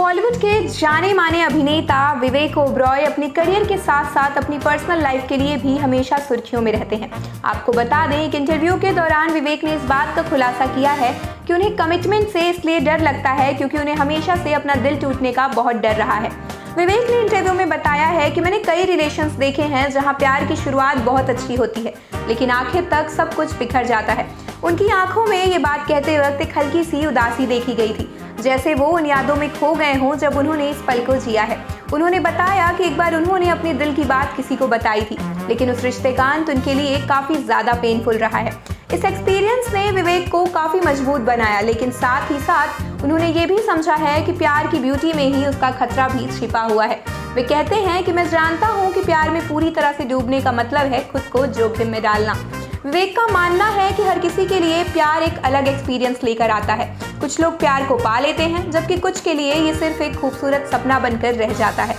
बॉलीवुड के जाने माने अभिनेता विवेक ओबरॉय अपने करियर के साथ साथ अपनी पर्सनल लाइफ के लिए भी हमेशा सुर्खियों में रहते हैं। आपको बता दें, एक इंटरव्यू के दौरान विवेक ने इस बात का खुलासा किया है कि उन्हें कमिटमेंट से इसलिए डर लगता है क्योंकि उन्हें हमेशा से अपना दिल टूटने का बहुत डर रहा है। विवेक ने इंटरव्यू में बताया है कि मैंने कई रिलेशंस देखे हैं जहां प्यार की शुरुआत बहुत अच्छी होती है, लेकिन आखिर तक सब कुछ बिखर जाता है। उनकी आंखों में ये बात कहते वक्त एक हल्की सी उदासी देखी गई थी, जैसे वो उन यादों में खो गए हों जब उन्होंने इस पल को जिया है। उन्होंने बताया कि एक बार उन्होंने अपने दिल की बात किसी को बताई थी, लेकिन उस रिश्ते का अंत उनके लिए काफी ज्यादा पेनफुल रहा है। इस एक्सपीरियंस ने विवेक को काफी मजबूत बनाया, लेकिन साथ ही साथ उन्होंने ये भी समझा है कि प्यार की ब्यूटी में ही उसका खतरा भी छिपा हुआ है। वे कहते हैं कि मैं जानता हूँ कि प्यार में पूरी तरह से डूबने का मतलब है खुद को जोखिम में डालना। विवेक का मानना है कि हर किसी के लिए प्यार एक अलग एक्सपीरियंस लेकर आता है। कुछ लोग प्यार को पा लेते हैं, जबकि कुछ के लिए ये सिर्फ एक खूबसूरत सपना बनकर रह जाता है।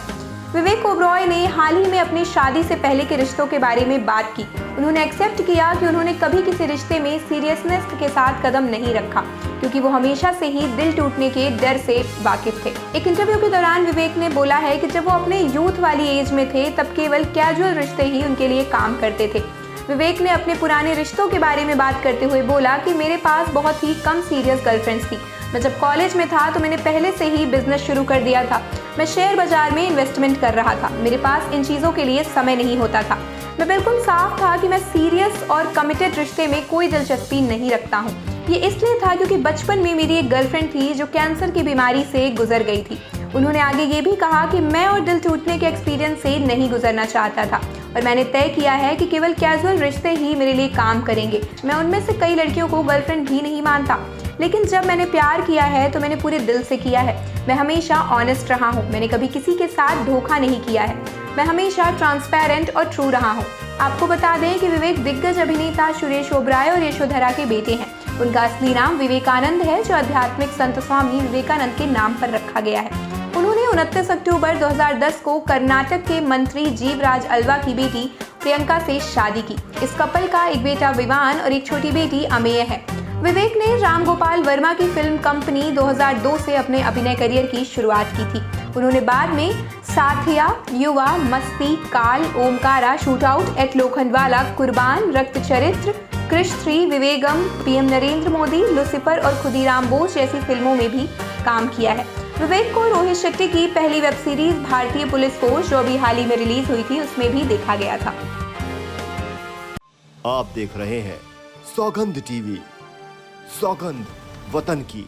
विवेक ओबरॉय ने हाल ही में अपनी शादी से पहले के रिश्तों के बारे में बात की। उन्होंने एक्सेप्ट किया कि उन्होंने कभी किसी रिश्ते में सीरियसनेस के साथ कदम नहीं रखा, क्योंकि वो हमेशा से ही दिल टूटने के डर से वाकिफ थे। एक इंटरव्यू के दौरान विवेक ने बोला है कि जब वो अपने यूथ वाली एज में थे तब केवल कैजुअल रिश्ते ही उनके लिए काम करते थे। विवेक ने अपने पुराने रिश्तों के बारे में बात करते हुए बोला कि मेरे पास बहुत ही कम सीरियस गर्लफ्रेंड्स थी। मैं जब कॉलेज में था तो मैंने पहले से ही बिजनेस शुरू कर दिया था। मैं शेयर बाजार में इन्वेस्टमेंट कर रहा था। मेरे पास इन चीज़ों के लिए समय नहीं होता था। मैं बिल्कुल साफ था कि मैं सीरियस और कमिटेड रिश्ते में कोई दिलचस्पी नहीं रखता हूँ। ये इसलिए था क्योंकि बचपन में मेरी एक गर्लफ्रेंड थी जो कैंसर की बीमारी से गुजर गई थी। उन्होंने आगे ये भी कहा कि मैं और दिल टूटने के एक्सपीरियंस से नहीं गुजरना चाहता था और मैंने तय किया है कि केवल कैजुअल रिश्ते ही मेरे लिए काम करेंगे। मैं उनमें से कई लड़कियों को गर्लफ्रेंड भी नहीं मानता, लेकिन जब मैंने प्यार किया है तो मैंने पूरे दिल से किया है। मैं हमेशा ऑनेस्ट रहा हूँ। मैंने कभी किसी के साथ धोखा नहीं किया है। मैं हमेशा ट्रांसपेरेंट और ट्रू रहा हूँ। आपको बता दें कि विवेक दिग्गज अभिनेता सुरेश ओबराय और यशोधरा के बेटे हैं। उनका असली नाम विवेकानंद है, जो आध्यात्मिक संत स्वामी विवेकानंद के नाम पर रखा गया है। उन्होंने 29 अक्टूबर 2010 को कर्नाटक के मंत्री जीवराज अल्वा की बेटी प्रियंका से शादी की। इस कपल का एक बेटा विवान और एक छोटी बेटी अमेय है। विवेक ने राम गोपाल वर्मा की फिल्म कंपनी 2002 से अपने अभिनय करियर की शुरुआत की थी। उन्होंने बाद में साथिया, युवा, मस्ती, काल, ओमकारा, शूटआउट, एक लोखंडवाला, कुर्बान, रक्त चरित्र, क्रिश 3, विवेगम, पीएम नरेंद्र मोदी, लुसिफर और खुदीराम बोस जैसी फिल्मों में भी काम किया है। विवेक को रोहित शेट्टी की पहली वेब सीरीज भारतीय पुलिस फोर्स, जो अभी हाल ही में रिलीज हुई थी, उसमें भी देखा गया था। आप देख रहे हैं सौगंध टीवी, सौगंध वतन की।